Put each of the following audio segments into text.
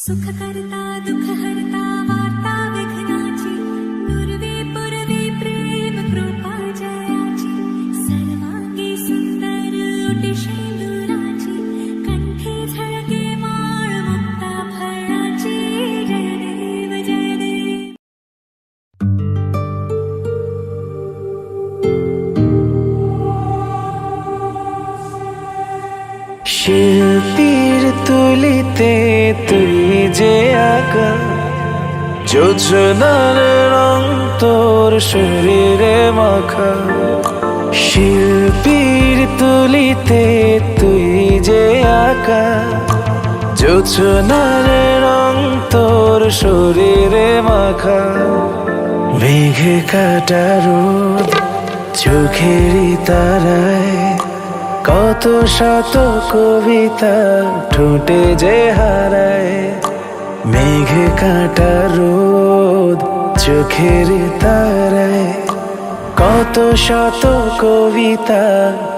सुख करता दुख हरता वार्ता विघ्नाची नुरवी पुरवी प्रेम कृपा जयाची सर्वांगी सुंदर ओटी शेंदुराची कंठी झळके माळ मुक्ता फळाची जय देव जय देव। শিল্পীর তুলিতে তুই যে আঁকা যোজনার রং তোর শরীরে মাখা। শিল্পীর তুলিতে তুই যে আঁকা যোজনার রং তোর শরীরে মাখা। মেঘ কাটা রোদ চোখেরই তারায় কত শত কবিতা ঠোঁটে যে হারায়। মেঘ কাটা রোদ চোখের তারায় কত শত কবিতা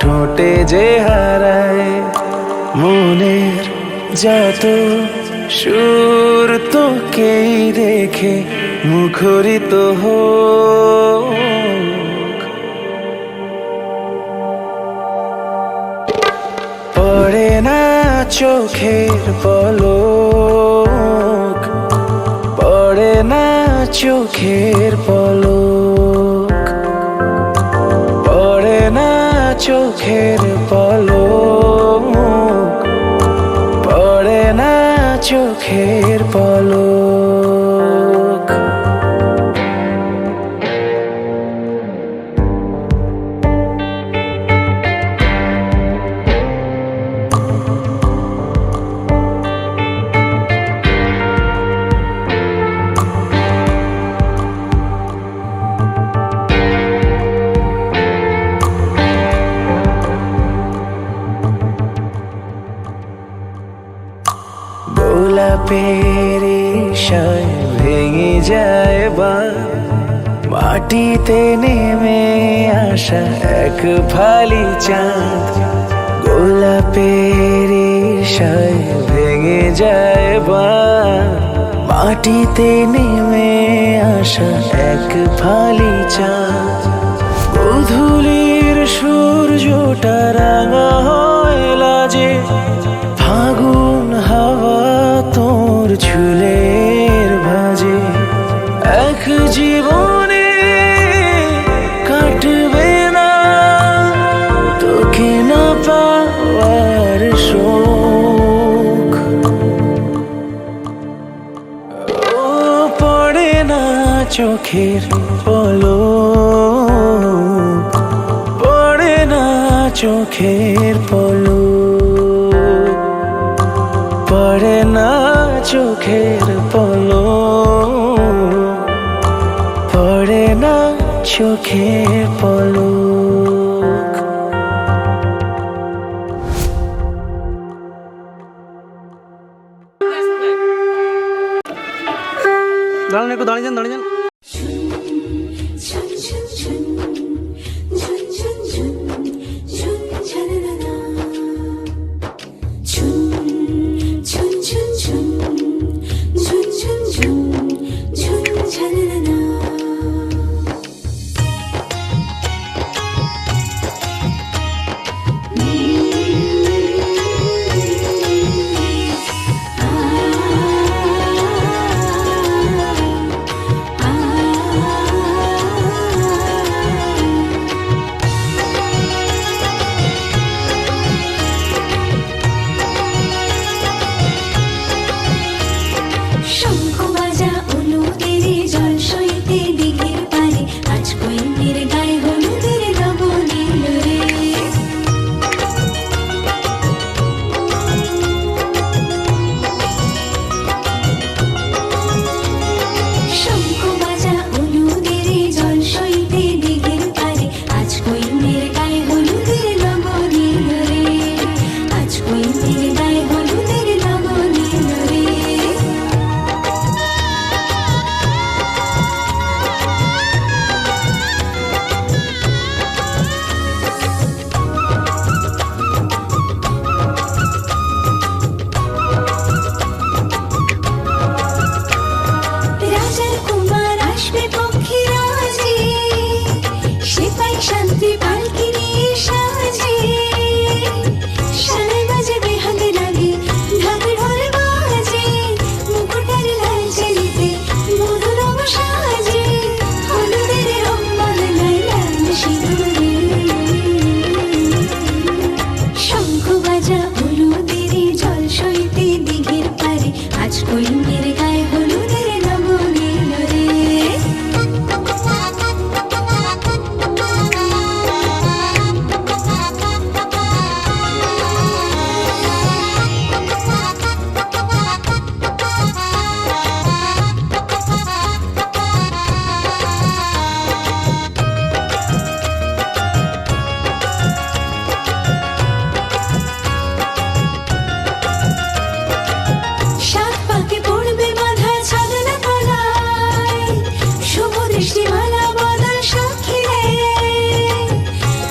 ঠোঁটে যে হারায়। মনের যত সুর তোকেই দেখে মুখরিত হোক। পড়ে না চোখের পলক, পড়ে না চোখের পলক, পড়ে না চোখের পলক, পড়ে না চোখের পলক। গোলাপের ইশায় ভেঙে যায় বাঁধ, মাটিতে নেমে আসা এক ফালি চাঁদ। গোলাপের ইশায় ভেঙে যায় বাঁধ, মাটিতে নেমে আসা এক ফালি চাঁদ। গোধূলির সূর্যটা রাঙা হয় লাজে, ফাগুন হাওয়া তোর চুলের ভাঁজে। এক জীবনে কাটবে না তোকে না পাওয়ার শোক। ও পড়ে না চোখের পলক, পড়ে না চোখের পলক, পড়ে না চোখের পলক, পড়ে না চোখের পলক। দাঁড়ান, একটু দাঁড়িয়ে যান, দাঁড়িয়ে যান। কইমের গায়ে হলুদের রঙ নীল রে। সাত পাকে পড়বে বাঁধা ছাগলা তলায়, শুভ দৃষ্টিমালা বদল সাক্ষী রে।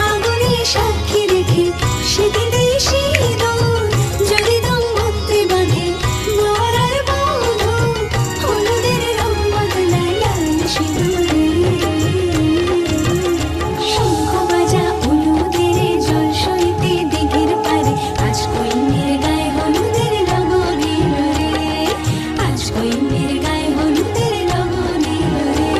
আগুনে সাক্ষী রেখে সেদিনে সিঁদুর, যদি দম মুক্তি বাঁধে বর আর বধূ, হলুদের রং বদলায় লাল সিঁদুরে। শঙ্খ বাজা হলুদের জল সইতে দিঘির পারে, আজ কইমের গায়ে হলুদের রঙ নীল রে। আজ কইমের গায়ে হলুদের রঙ নীল রে।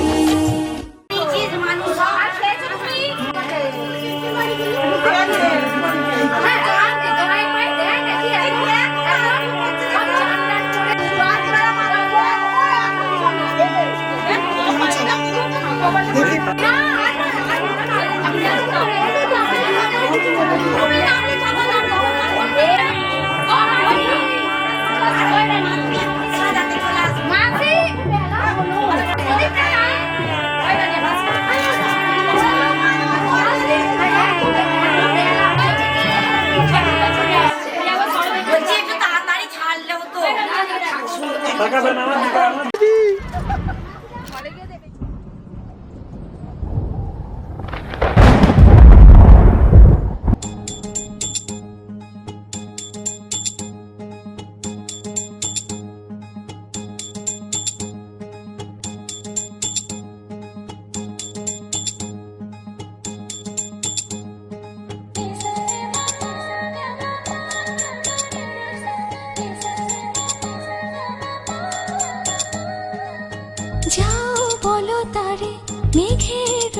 যাও বলো তারে মেঘের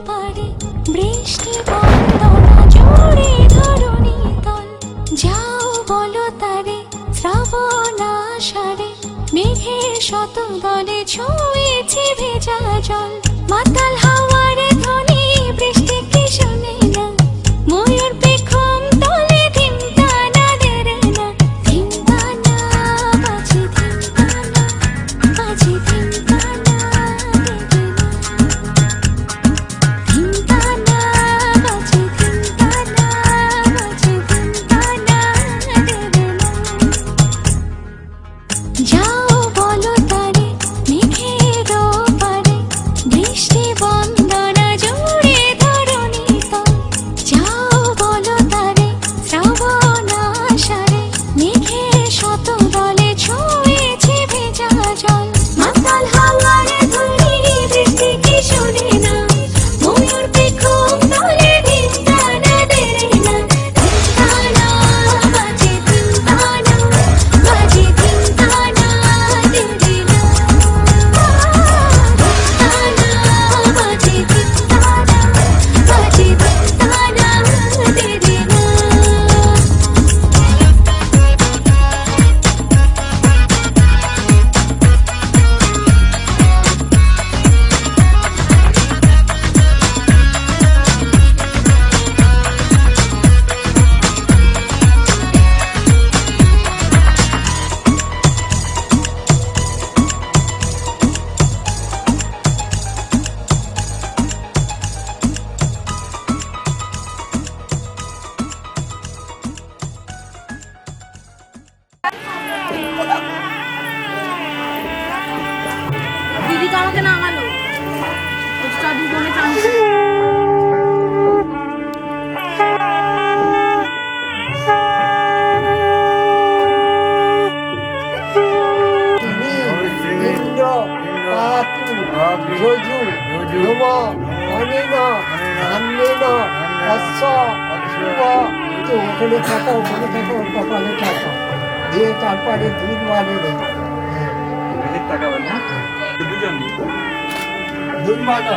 পারে, বৃষ্টি বন্দনা জোরে ধরণী তল। যাও বলো তারে শ্রাবণ আষাঢ়ে, মেঘের শত দলে ছুঁয়েছে ভেজা জল। মাতাল হাওয়ার ধ্বনি বৃষ্টি কি শোনে না, ময়ূর পেখম তলে ধিমতানা দেরে না। ধিমতানা বাজে ধিমতানা, বাজে ধিমতানা দেরে না। ধিমতানা বাজে ধিমতানা, বাজে ধিমতানা দেরে না। যাও বলো তারে মেঘের পারে, বৃষ্টি বন্দনা জোরে ধরণী তল। যাও বলো তারে শ্রাবণ আষাঢ়ে, মেঘের শত দলে ছুঁয়েছে ভেজা জল। মাতাল হাওয়ার ধ্বনি বৃষ্টি কি শোনে না, ময়ূর পেখম তলে ধিমতানা দেরে না। ধিমতানা বাজে ধিমতানা, বাজে ধিমতানা দেরে না। ধিমতানা বাজে ধিমতানা, বাজে ধিমতানা দেরে না। দিদি তো আমাকে নামালো, এক্সট্রা দুজনে টানছে। ইন্দ্র পাতু যজু ধ্রুব অনিল ধান্যেন অশ্ব শুভ। তো ওখানে থাকা, ওখানে থাকা, ওর কপালে থাকা দিয়ে তারপরে দুধ মারে রে দুধ মানা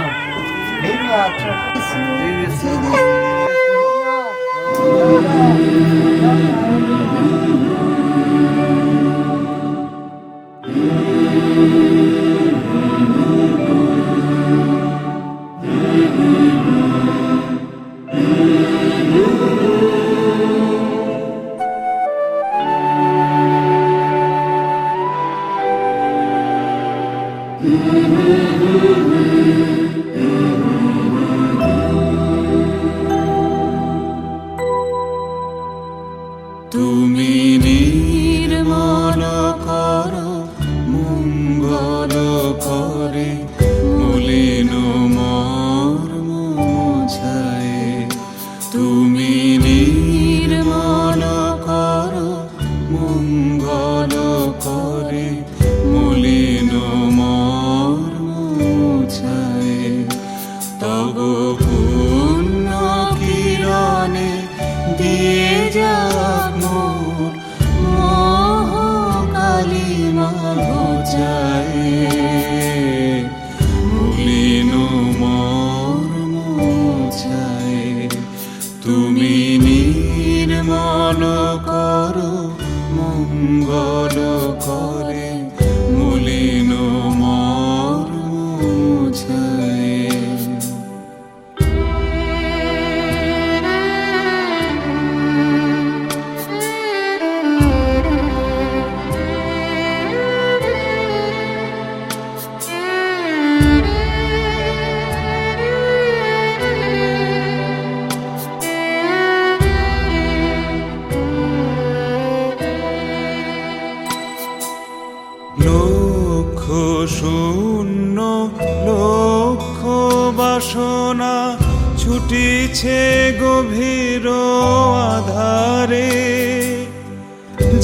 তুমি নির্মল করো মঙ্গল করে মলিন মর্ম মুছায়। তুমি নির্মল করো মঙ্গল করে মলিন মর্ম মুছায়। তব পুণ্য কিরণে দিয়ে যাক মোর মোহ কালিমা ঘোচায়। মলিন মর্ম মুছায়। তুমি নির্মল করো মঙ্গল করে মলিন মর্ম মুছায়। লক্ষ শূন্য লক্ষ বাসনা ছুটিছে গভীর আধারে।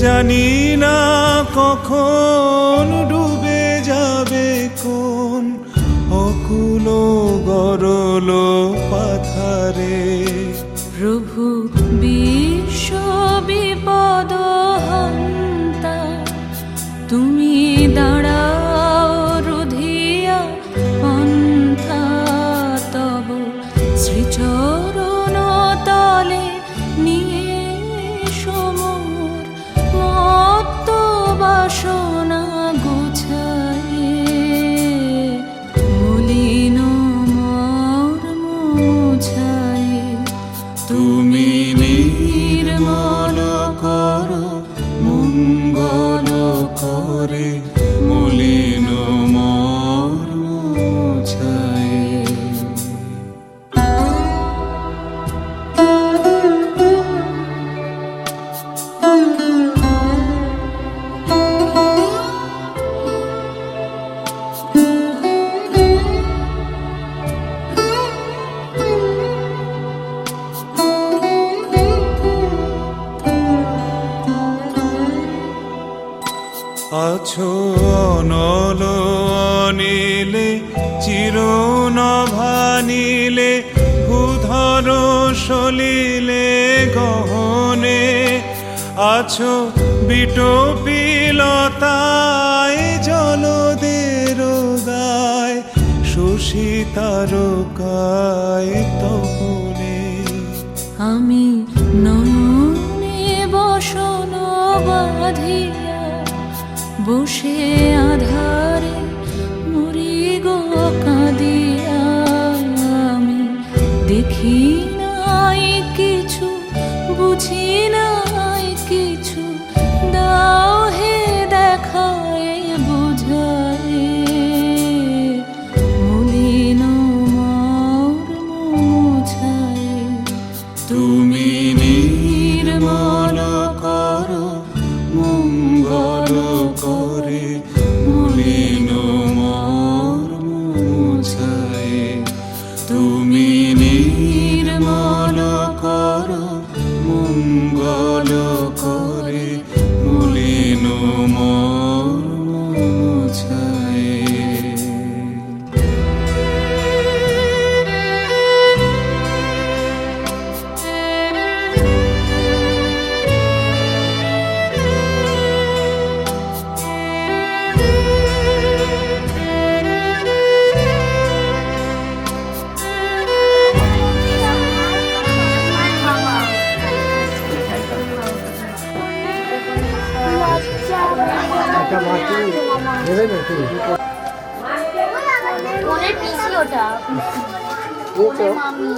জানি না কখন ডুবে যাবে কোন অকুল গরল পাথারে। প্রভু বিশ্ব বিপদ হন্তা, তুমি দাঁড়াও রুধিয়া পন্থা। তব শ্রীচরণ তলে নিয়ে সমর মত্ত বাসনা গুছায়ে। মলিন মর্ম মুছায়ে। তুমি নির্মল করো মঙ্গল করে মলিন মর্ম মুছায়। আছো অনল অনিলে চিরনভানিলে ভূধর সলিলে গহনে। আছো বিটপিলতায় জলদের গায় শশী তারকায় তপনে। আমি নয়নে বসন বাঁধিয়া বসে আধারে মরি গো কাঁদিয়া। আমি দেখি নাই কিছু বুঝি নাই কিছু, দাও হে দেখায় বুঝায়। মলিন মর্ম মুছায়। তুমি নির্মল করো মঙ্গল করে মলিন মর্ম মুছায়। তুমি নির্মল করো মঙ্গল করে মলিন মর্ম মুছায়। একটা মাটি দেবে নাকি? ওনের পিসি ওটা। এই তো মামি